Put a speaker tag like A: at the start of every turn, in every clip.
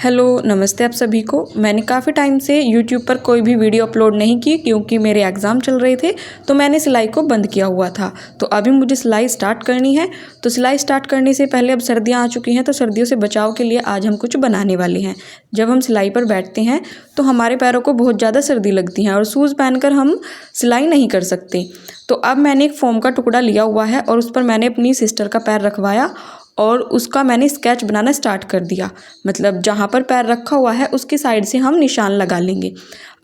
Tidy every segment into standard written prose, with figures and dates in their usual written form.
A: Hello नमस्ते आप सभी को। मैंने काफ़ी टाइम से यूट्यूब पर कोई भी वीडियो अपलोड नहीं की क्योंकि मेरे एग्ज़ाम चल रहे थे, तो मैंने सिलाई को बंद किया हुआ था। तो अभी मुझे सिलाई स्टार्ट करनी है। तो सिलाई स्टार्ट करने से पहले अब सर्दियाँ आ चुकी हैं, तो सर्दियों से बचाव के लिए आज हम कुछ बनाने वाले हैं। जब हम सिलाई पर बैठते हैं तो हमारे पैरों को बहुत ज़्यादा सर्दी लगती है और शूज़ पहनकर हम सिलाई नहीं कर सकते। तो अब मैंने एक फ़ोम का टुकड़ा लिया हुआ है और उस पर मैंने अपनी सिस्टर का पैर रखवाया और उसका मैंने स्केच बनाना स्टार्ट कर दिया। मतलब जहाँ पर पैर रखा हुआ है उसकी साइड से हम निशान लगा लेंगे।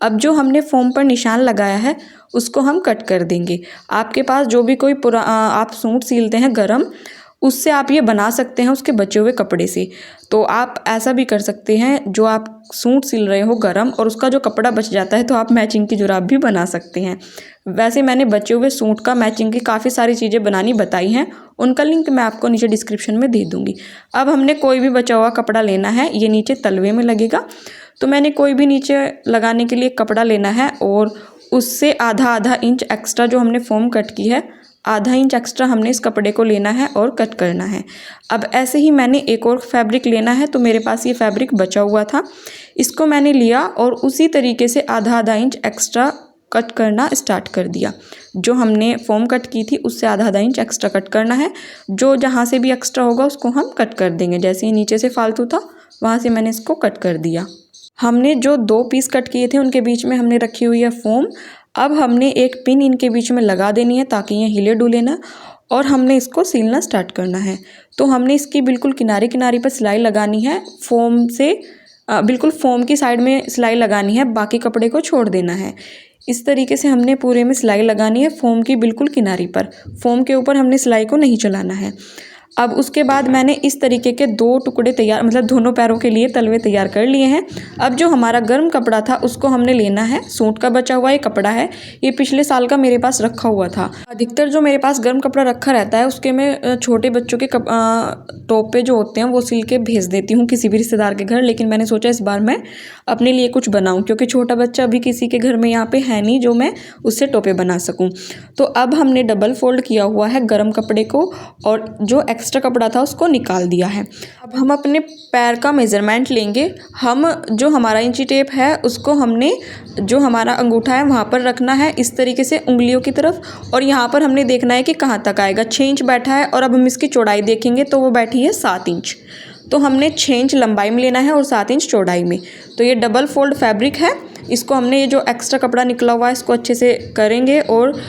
A: अब जो हमने फ़ोम पर निशान लगाया है उसको हम कट कर देंगे। आपके पास जो भी कोई आप सूट सिलते हैं गरम, उससे आप ये बना सकते हैं उसके बचे हुए कपड़े से। तो आप ऐसा भी कर सकते हैं, जो आप सूट सिल रहे हो गरम और उसका जो कपड़ा बच जाता है तो आप मैचिंग की जुराब भी बना सकते हैं। वैसे मैंने बचे हुए सूट का मैचिंग की काफ़ी सारी चीज़ें बनानी बताई हैं, उनका लिंक मैं आपको नीचे डिस्क्रिप्शन में दे दूँगी। अब हमने कोई भी बचा हुआ कपड़ा लेना है, ये नीचे तलवे में लगेगा। तो मैंने कोई भी नीचे लगाने के लिए कपड़ा लेना है और उससे आधा इंच एक्स्ट्रा जो हमने फ़ोम कट की है, आधा इंच एक्स्ट्रा हमने इस कपड़े को लेना है और कट करना है। अब ऐसे ही मैंने एक और फैब्रिक लेना है, तो मेरे पास ये फैब्रिक बचा हुआ था, इसको मैंने लिया और उसी तरीके से आधा इंच एक्स्ट्रा कट करना स्टार्ट कर दिया। जो हमने फ़ोम कट की थी उससे आधा इंच एक्स्ट्रा कट करना है। जो जहाँ से भी एक्स्ट्रा होगा उसको हम कट कर देंगे। जैसे ही नीचे से फालतू था वहाँ से मैंने इसको कट कर दिया। हमने जो 2 पीस कट किए थे उनके बीच में हमने रखी हुई है फ़ोम। अब हमने एक पिन इनके बीच में लगा देनी है ताकि ये हिले डुले ना, और हमने इसको सिलना स्टार्ट करना है। तो हमने इसकी बिल्कुल किनारे किनारे पर सिलाई लगानी है। फ़ोम से बिल्कुल फ़ोम की साइड में सिलाई लगानी है, बाकी कपड़े को छोड़ देना है। इस तरीके से हमने पूरे में सिलाई लगानी है फ़ोम की बिल्कुल किनारी पर। फ़ोम के ऊपर हमने सिलाई को नहीं चलाना है। अब उसके बाद मैंने इस तरीके के 2 टुकड़े तैयार, मतलब दोनों पैरों के लिए तलवे तैयार कर लिए हैं। अब जो हमारा गर्म कपड़ा था उसको हमने लेना है। सूट का बचा हुआ ये कपड़ा है, ये पिछले साल का मेरे पास रखा हुआ था। अधिकतर जो मेरे पास गर्म कपड़ा रखा रहता है उसके मैं छोटे बच्चों के टॉप पे जो होते हैं वो सिल के भेज देती हूँ किसी भी रिश्तेदार के घर। लेकिन मैंने सोचा इस बार मैं अपने लिए कुछ बनाऊँ, क्योंकि छोटा बच्चा अभी किसी के घर में यहाँ पे है नहीं जो मैं उससे टोपे बना सकूँ। तो अब हमने डबल फोल्ड किया हुआ है गर्म कपड़े को और जो एक्स्ट्रा कपड़ा था उसको निकाल दिया है। अब हम अपने पैर का मेज़रमेंट लेंगे। हम जो हमारा इंची टेप है उसको हमने जो हमारा अंगूठा है वहाँ पर रखना है, इस तरीके से उंगलियों की तरफ, और यहाँ पर हमने देखना है कि कहाँ तक आएगा। 6 इंच बैठा है और अब हम इसकी चौड़ाई देखेंगे तो वो बैठी है 7 इंच। तो हमने 6 इंच लंबाई में लेना है और 7 इंच चौड़ाई में। तो ये डबल फोल्ड फैब्रिक है, इसको हमने ये जो एक्स्ट्रा कपड़ा निकला हुआ है इसको अच्छे से करेंगे। और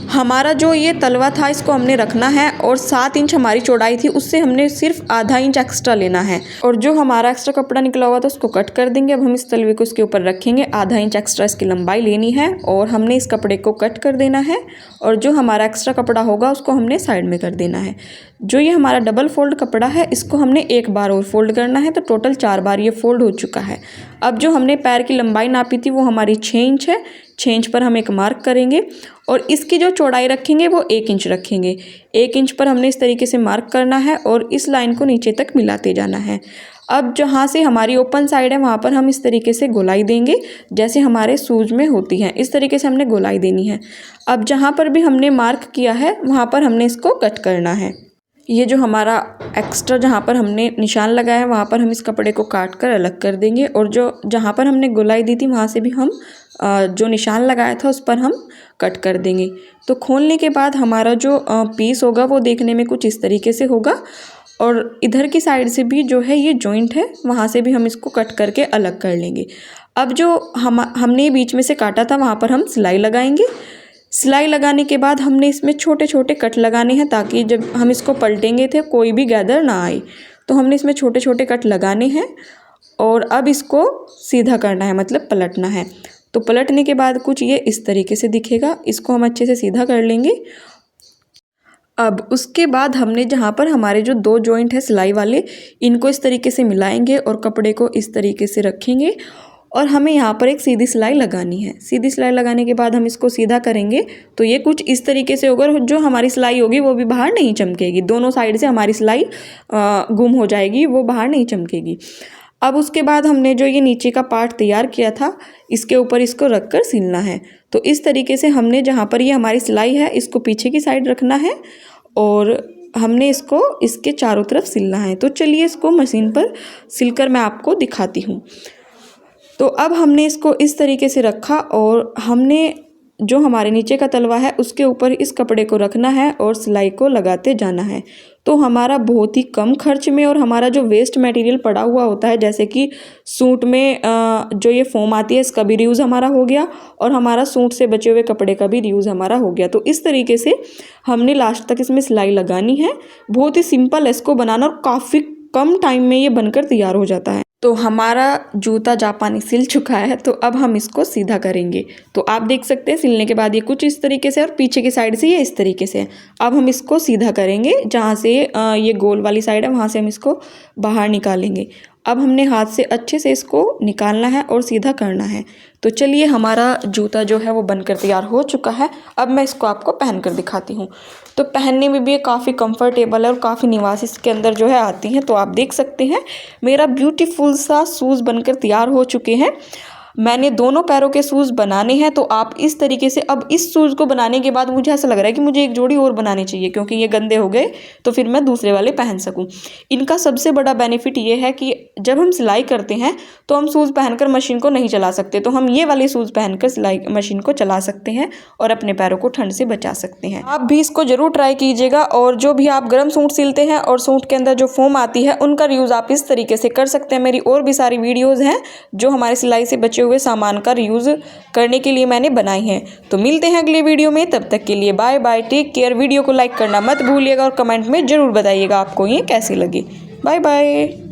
A: हमारा जो ये तलवा था इसको हमने रखना है और 7 इंच हमारी चौड़ाई थी, उससे हमने सिर्फ आधा इंच एक्स्ट्रा लेना है। और जो हमारा एक्स्ट्रा कपड़ा निकला हुआ था उसको कट कर देंगे। अब हम इस तलवे को इसके ऊपर रखेंगे, आधा इंच एक्स्ट्रा इसकी लंबाई लेनी है और हमने इस कपड़े को कट कर देना है। और जो हमारा एक्स्ट्रा कपड़ा होगा उसको हमने साइड में कर देना है। जो ये हमारा डबल फोल्ड कपड़ा है इसको हमने एक बार और फोल्ड करना है, तो टोटल 4 बार ये फोल्ड हो चुका है। अब जो हमने पैर की लंबाई नापी थी वो हमारी 6 इंच है। 6 इंच पर हम एक मार्क करेंगे और इसकी जो चौड़ाई रखेंगे वो 1 इंच रखेंगे। 1 इंच पर हमने इस तरीके से मार्क करना है और इस लाइन को नीचे तक मिलाते जाना है। अब जहाँ से हमारी ओपन साइड है वहाँ पर हम इस तरीके से गोलाई देंगे, जैसे हमारे शूज में होती है, इस तरीके से हमने गोलाई देनी है। अब जहाँ पर भी हमने मार्क किया है वहाँ पर हमने इसको कट करना है। ये जो हमारा एक्स्ट्रा जहाँ पर हमने निशान लगाया है वहाँ पर हम इस कपड़े को काट कर अलग कर देंगे, और जो जहाँ पर हमने गोलाई दी थी वहाँ से भी हम जो निशान लगाया था उस पर हम कट कर देंगे। तो खोलने के बाद हमारा जो पीस होगा वो देखने में कुछ इस तरीके से होगा, और इधर की साइड से भी जो है ये जॉइंट है वहाँ से भी हम इसको कट करके अलग कर लेंगे। अब जो हमने बीच में से काटा था वहाँ पर हम सिलाई लगाएंगे। सिलाई लगाने के बाद हमने इसमें छोटे छोटे कट लगाने हैं ताकि जब हम इसको पलटेंगे थे कोई भी गैदर ना आए। तो हमने इसमें छोटे छोटे कट लगाने हैं और अब इसको सीधा करना है, मतलब पलटना है। तो पलटने के बाद कुछ ये इस तरीके से दिखेगा, इसको हम अच्छे से सीधा कर लेंगे। अब उसके बाद हमने जहाँ पर हमारे जो 2 जॉइंट है सिलाई वाले, इनको इस तरीके से मिलाएंगे और कपड़े को इस तरीके से रखेंगे और हमें यहाँ पर एक सीधी सिलाई लगानी है। सीधी सिलाई लगाने के बाद हम इसको सीधा करेंगे तो ये कुछ इस तरीके से होगा। जो हमारी सिलाई होगी वो भी बाहर नहीं चमकेगी, दोनों साइड से हमारी सिलाई गुम हो जाएगी, वो बाहर नहीं चमकेगी। अब उसके बाद हमने जो ये नीचे का पार्ट तैयार किया था इसके ऊपर इसको रख कर सिलना है। तो इस तरीके से हमने जहाँ पर ये हमारी सिलाई है इसको पीछे की साइड रखना है और हमने इसको इसके चारों तरफ सिलना है। तो चलिए इसको मशीन पर सिलकर मैं आपको दिखाती हूँ। तो अब हमने इसको इस तरीके से रखा और हमने जो हमारे नीचे का तलवा है उसके ऊपर इस कपड़े को रखना है और सिलाई को लगाते जाना है। तो हमारा बहुत ही कम खर्च में और हमारा जो वेस्ट मटेरियल पड़ा हुआ होता है, जैसे कि सूट में जो ये फोम आती है, इसका भी रीयूज़ हमारा हो गया और हमारा सूट से बचे हुए कपड़े का भी रीयूज़ हमारा हो गया। तो इस तरीके से हमने लास्ट तक इसमें सिलाई लगानी है। बहुत ही सिंपल है इसको बनाना और काफ़ी कम टाइम में ये बनकर तैयार हो जाता है। तो हमारा जूता जापानी सिल चुका है, तो अब हम इसको सीधा करेंगे। तो आप देख सकते हैं सिलने के बाद ये कुछ इस तरीके से और पीछे की साइड से ये इस तरीके से। अब हम इसको सीधा करेंगे, जहाँ से ये गोल वाली साइड है वहाँ से हम इसको बाहर निकालेंगे। अब हमने हाथ से अच्छे से इसको निकालना है और सीधा करना है। तो चलिए हमारा जूता जो है वो बनकर तैयार हो चुका है। अब मैं इसको आपको पहन कर दिखाती हूँ। तो पहनने में भी ये काफ़ी कंफर्टेबल है और काफ़ी निवास इसके अंदर जो है आती हैं। तो आप देख सकते हैं मेरा ब्यूटीफुल सा शूज़ बनकर तैयार हो चुके हैं। मैंने दोनों पैरों के शूज़ बनाने हैं। तो आप इस तरीके से, अब इस शूज़ को बनाने के बाद मुझे ऐसा लग रहा है कि मुझे एक जोड़ी और बनानी चाहिए, क्योंकि ये गंदे हो गए तो फिर मैं दूसरे वाले पहन सकूं। इनका सबसे बड़ा बेनिफिट ये है कि जब हम सिलाई करते हैं तो हम शूज़ पहनकर मशीन को नहीं चला सकते, तो हम ये वाले शूज़ पहनकर सिलाई मशीन को चला सकते हैं और अपने पैरों को ठंड से बचा सकते हैं। आप भी इसको ज़रूर ट्राई कीजिएगा। और जो भी आप गर्म सूट सिलते हैं और सूट के अंदर जो फोम आती है उनका यूज़ आप इस तरीके से कर सकते हैं। मेरी और भी सारी वीडियोज़ हैं जो हमारे सिलाई से बचे हुए सामान का यूज़ करने के लिए मैंने बनाई हैं। तो मिलते हैं अगले वीडियो में, तब तक के लिए bye bye, take care. Video को लाइक करना मत भूलिएगा और कमेंट में ज़रूर बताइएगा आपको ये कैसी लगी। Bye bye.